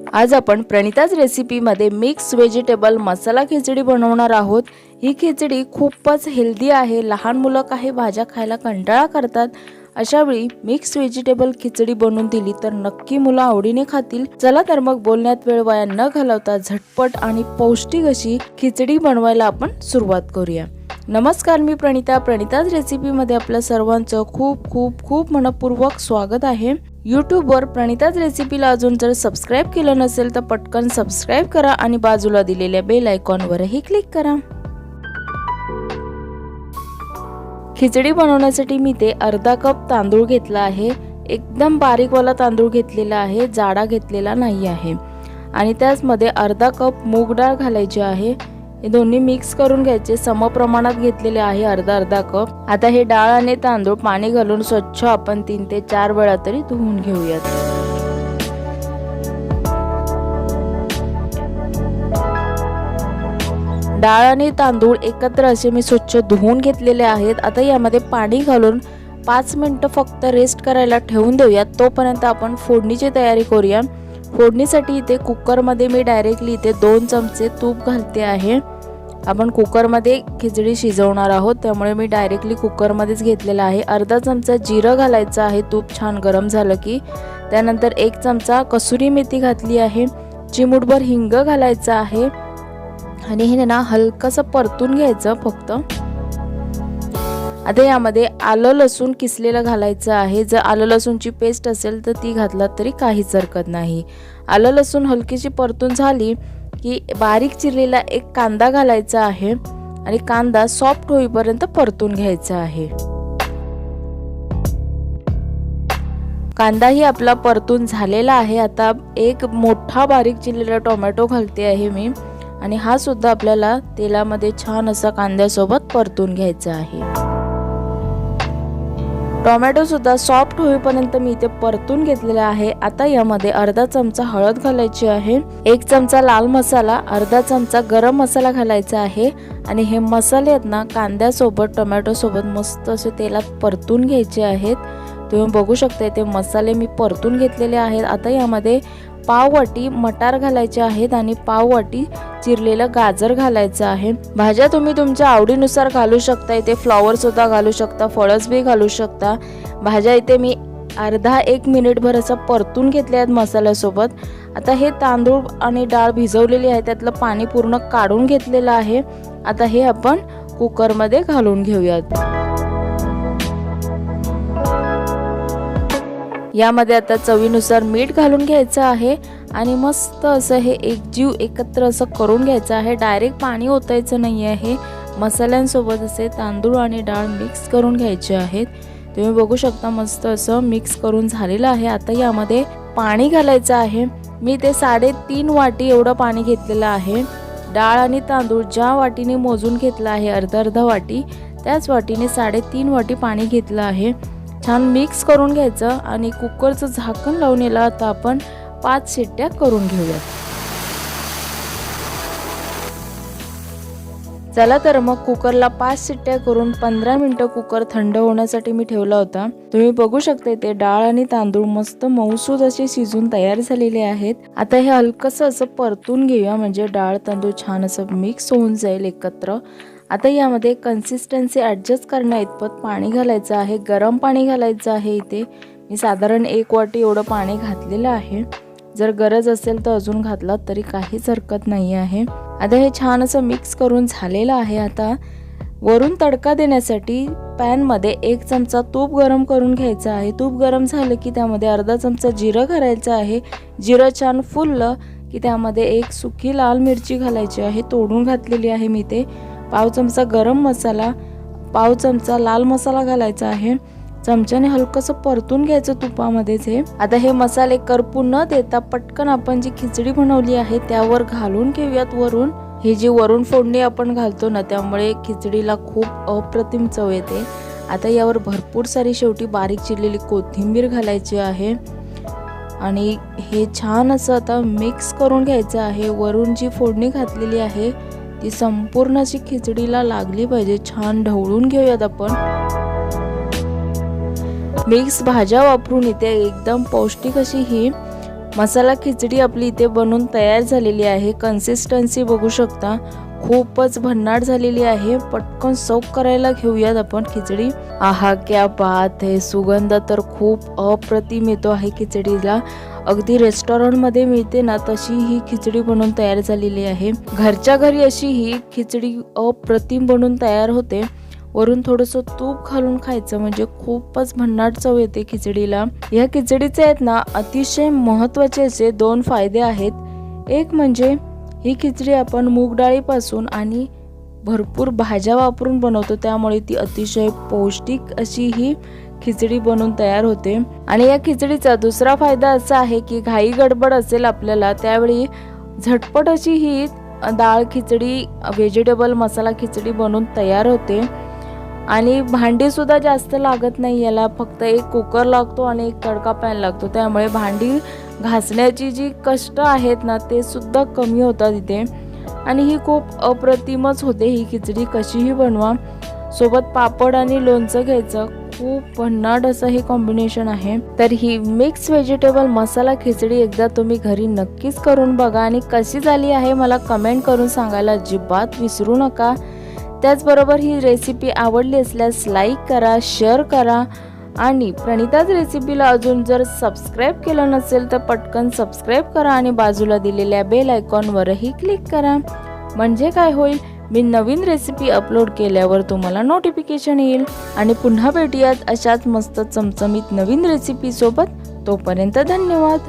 आज आपण प्रणिताज रेसिपीमध्ये mix vegetable मसाला खिचडी बनवणार आहोत। ही खिचडी खूपच हेल्दी आहे। लहान मुलं काही भाज्या खायला कंटाळा करतात, अशा वेळी मिक्स व्हेजिटेबल खिचडी बनवून दिली तर नक्की मुलं आवडीने खातील। चला तर मग बोलण्यात वेळ वाया न घालवता झटपट आणि पौष्टिक अशी खिचडी बनवायला आपण सुरुवात करूया। नमस्कार, मी प्रणिता। प्रणिताज रेसिपीमध्ये आपल्या सर्वांचं खूप खूप खूप मनपूर्वक स्वागत आहे। YouTube वर प्रणिताज रेसिपीला अजून जर सबस्क्राइब केलं नसेल तर पटकन सबस्क्राइब करा आणि बाजूला दिलेल्या बेल आयकॉनवरही क्लिक करा। खिचडी बनवण्यासाठी मी ते अर्धा कप तांदूळ घेतला आहे। एकदम बारीक वाला तांदूळ घेतलेला आहे, जाडा घेतलेला नाही आहे। आणि त्याचमध्ये अर्धा कप मूग डाळ घालायची आहे। हे दोन्ही मिक्स करून घ्यायचे। समप्रमाणात घेतलेले आहे अर्धा कप। आता हे डाळ आणि तांदूळ पाणी घालून स्वच्छ आपण 3 ते 4 वेळा तरी धुवून घेऊयात। डाळ आणि तांदूळ एकत्र असे मी स्वच्छ धुवून घेतलेले आहेत। आता यामध्ये पाणी घालून 5 मिनिटं फक्त रेस्ट करायला ठेवून देऊयात। तोपर्यंत आपण फोडणीची तयारी करूया। फोडणीसाठी इथे कुकरमध्ये मी डायरेक्टली इथे 2 चमचे तूप घालते आहे। आपण कुकरमध्ये खिचडी शिजवणार आहोत, त्यामुळे मी डायरेक्टली कुकरमध्येच घेतलेला आहे। अर्धा चमचा जिरं घालायचं आहे तूप छान गरम झालं की। त्यानंतर 1 चमचा कसुरी मेथी घातली आहे। चिमूटभर हिंग घालायचं आहे आणि हे ना हलकसं परतून घ्यायचं फक्त। आता यामध्ये आलं लसूण किसलेलं घालायचं आहे। जर आलं लसूणची पेस्ट असेल तर ती घातलात तरी काहीच हरकत नाही। आलं लसूण हलकीशी परतून झाली की बारीक चिरलेला 1 कांदा घालायचा आहे आणि कांदा सॉफ्ट होईपर्यंत परतून घ्यायचा आहे। कांदाही आपला परतून झालेला आहे। आता 1 मोठा बारीक चिरलेला टोमॅटो घालते आहे मी आणि हा सुद्धा आपल्याला तेलामध्ये छान असा कांद्यासोबत परतून घ्यायचा आहे। टोमॅटो सुद्धा सॉफ्ट होईपर्यंत मी इथे परतून घेतलेला आहे। आता यामध्ये अर्धा चमचा हळद घालायची आहे, 1 चमचा लाल मसाला, अर्धा चमचा गरम मसाला घालायचा आहे आणि हे मसाले आहेत ना कांद्यासोबत टोमॅटो सोबत मस्त असे तेलात परतून घ्यायचे आहेत। तुम्ही बघू शकता ते मसाले मी परतून घेतलेले आहेत। आता यामध्ये पाव वाटी मटार घालायचे आहेत आणि पाव वाटी चिरलेलं गाजर घालायचं आहे। भाज्या तुम्ही तुमच्या आवडीनुसार घालू शकता, इथे फ्लॉवर सुद्धा घालू शकता, फळस बी घालू शकता। भाज्या इथे मी अर्धा 1 मिनिटभर असं परतून घेतले आहेत मसाल्यासोबत। आता हे तांदूळ आणि डाळ भिजवलेली आहे, त्यातलं पाणी पूर्ण काढून घेतलेलं आहे। आता हे आपण कुकरमध्ये घालून घेऊयात। यामध्ये आता चवीनुसार मीठ घालून घ्यायचं आहे आणि मस्त असं हे एकजीव एकत्र असं करून घ्यायचं आहे। डायरेक्ट पाणी ओतायचं नाही आहे। मसाल्यांसोबत असे तांदूळ आणि डाळ मिक्स करून घ्यायचे आहेत। तुम्ही बघू शकता मस्त असं मिक्स करून झालेलं आहे। आता यामध्ये पाणी घालायचं आहे। मी ते 3.5 वाटी एवढं पाणी घेतलेलं आहे। डाळ आणि तांदूळ ज्या वाटीने मोजून घेतला आहे अर्धा वाटी, त्याच वाटीने 3.5 वाटी पाणी घेतलं आहे। छान मिक्स करून घ्यायचं आणि कुकरचं झाकण लावून याला आता आपण 5 शिट्ट्या करून घेऊयात। चला तर मग कुकरला 5 शिट्ट्या करून 15 मिनिटं कुकर थंड होण्यासाठी मी ठेवला होता। तुम्ही बघू शकता ते डाळ आणि तांदूळ मस्त मऊसूद असे शिजून तयार झालेले आहेत। आता हे हलकसं असं परतून घेऊया, म्हणजे डाळ तांदूळ छान असं मिक्स होऊन जाईल एकत्र। आता यामध्ये कन्सिस्टन्सी ॲडजस्ट करण्या इतपत पाणी घालायचं आहे। गरम पाणी घालायचं आहे। इथे मी साधारण 1 वाटी एवढं पाणी घातलेलं आहे। जर गरज असेल तर अजून घातलात तरी काहीच हरकत नाही आहे। आता हे छान असं मिक्स करून झालेलं आहे। आता वरून तडका देण्यासाठी पॅनमध्ये 1 चमचा तूप गरम करून घ्यायचं आहे। तूप गरम झालं की त्यामध्ये अर्धा चमचा जिरं घालायचं आहे। जिरं छान फुललं की त्यामध्ये 1 सुकी लाल मिरची घालायची आहे, तोडून घातलेली आहे मी ते। पाव चमचा गरम मसाला, पाव चमचा लाल मसाला घालायचा आहे। चमच्याने हलकसं परतून घ्यायचं तुपामध्येच हे। आता हे मसाले करपून न देता पटकन आपण जी खिचडी बनवली आहे त्यावर घालून घेऊयात वरून। ही जी वरून फोडणी आपण घालतो ना, त्यामुळे खिचडीला खूप अप्रतिम चव येते। आता यावर भरपूर सारी शेवटी बारीक चिरलेली कोथिंबीर घालायची आहे आणि हे छान असं आता मिक्स करून घ्यायचं आहे। वरून जी फोडणी घातलेली आहे ती संपूर्ण अशी खिचडीला लागली पाहिजे। छान ढवळून घेऊयात आपण। मिक्स भाज्या वापरून इथे एकदम पौष्टिक अशी ही मसाला खिचडी आपली इथे बनून तयार झालेली आहे. कन्सिस्टन्सी बघू शकता, खूपच भन्नाट झालेली आहे. पटकन सर्व करायला घेऊयात आपण खिचडी. आहा क्या बात है, सुगंध तर खूप अप्रतिम येतो आहे खिचडीला. अगदी रेस्टॉरंटमध्ये मिळते ना तशी ही खिचडी बनून तयार झालेली आहे. घरच्या घरी अशी ही खिचडी अप्रतिम बनून तयार होते. वरून थोडंसं तूप घालून खायचं म्हणजे खूपच भन्नाट चव येते खिचडीला. या खिचडीचे आहेत ना अतिशय महत्त्वाचे असे 2 फायदे आहेत. एक म्हणजे ही खिचडी आपण मूग डाळीपासून आणि भरपूर भाज्या वापरून बनवतो, त्यामुळे ती अतिशय पौष्टिक अशी ही खिचडी बनून तयार होते. आणि या खिचडीचा दुसरा फायदा असा आहे की घाई गडबड असेल आपल्याला त्यावेळी झटपट अशी ही डाळ खिचडी व्हेजिटेबल मसाला खिचडी बनून तयार होते. आणि भांडी सुद्धा जास्त लागत नाही याला, फक्त एक कुकर लागतो आणि एक तडका पॅन लागतो, त्यामुळे भांडी घासण्याची जी कष्ट आहेत ना ते सुद्धा कमी होतात इथे. आणि ही खूप अप्रतिमच होते ही खिचडी, कशीही बनवा. सोबत पापड आणि लोणचं घ्यायचं, खूप भन्नाट असं हे कॉम्बिनेशन आहे. तर ही मिक्स व्हेजिटेबल मसाला खिचडी एकदा तुम्ही घरी नक्कीच करून बघा आणि कशी झाली आहे मला कमेंट करून सांगायला अजिबात विसरू नका. त्याचबरोबर ही रेसिपी आवडली असल्यास लाईक करा, शेअर करा आणि प्रणिताज रेसिपीला अजून जर सबस्क्राईब केलं नसेल तर पटकन सबस्क्राईब करा आणि बाजूला दिलेल्या बेल आयकॉनवरही क्लिक करा. म्हणजे काय होईल, मी नवीन रेसिपी अपलोड केल्यावर तुम्हाला नोटिफिकेशन येईल. आणि पुन्हा भेटूयात अशाच मस्त चमचमीत नवीन रेसिपी सोबत. तोपर्यंत धन्यवाद.